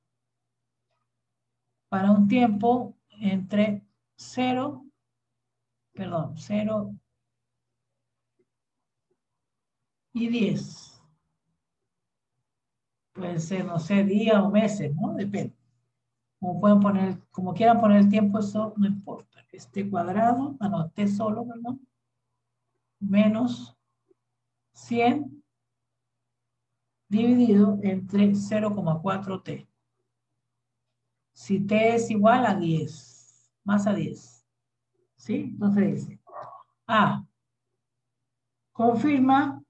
Para un tiempo entre 0 y 10. Pueden ser, no sé, días o meses, ¿no? Depende. Como quieran poner el tiempo, eso no importa. Este cuadrado, T solo, ¿verdad? Menos 100 dividido entre 0,4T. Si T es igual a 10, más a 10. ¿Sí? Entonces dice, A, confirma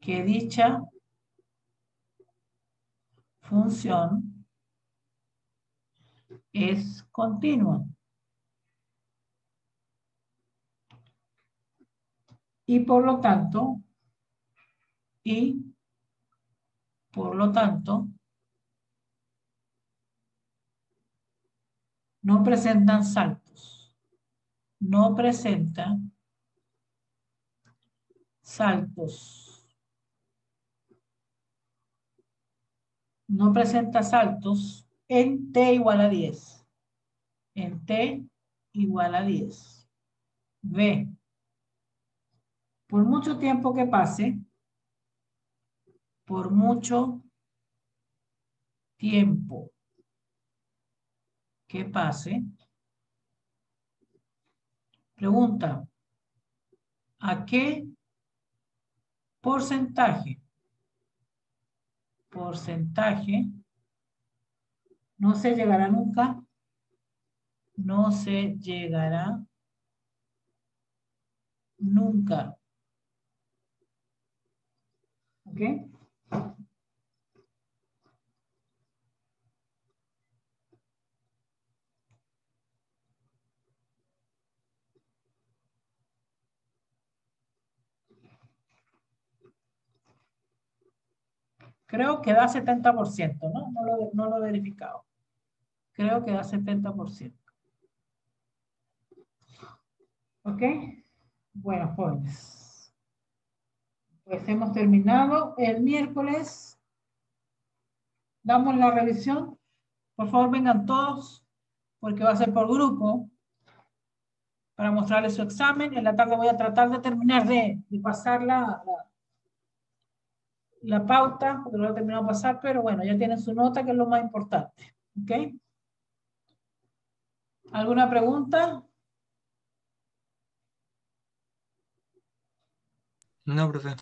que dicha función es continua. Y por lo tanto, no presentan saltos. No presenta saltos. No presenta saltos en T igual a 10. En T igual a 10. B. Por mucho tiempo que pase, por mucho tiempo que pase, pregunta, ¿a qué porcentaje no se llegará nunca? No se llegará nunca. ¿Ok? Creo que da 70%, ¿no? No lo he verificado. Creo que da 70%. ¿Ok? Bueno, jóvenes. Pues hemos terminado. El miércoles damos la revisión. Por favor, vengan todos, porque va a ser por grupo, para mostrarles su examen. En la tarde voy a tratar de terminar de pasar la pauta, porque no lo he terminado de pasar, pero bueno, ya tienen su nota, que es lo más importante. ¿Ok? ¿Alguna pregunta? No, profe.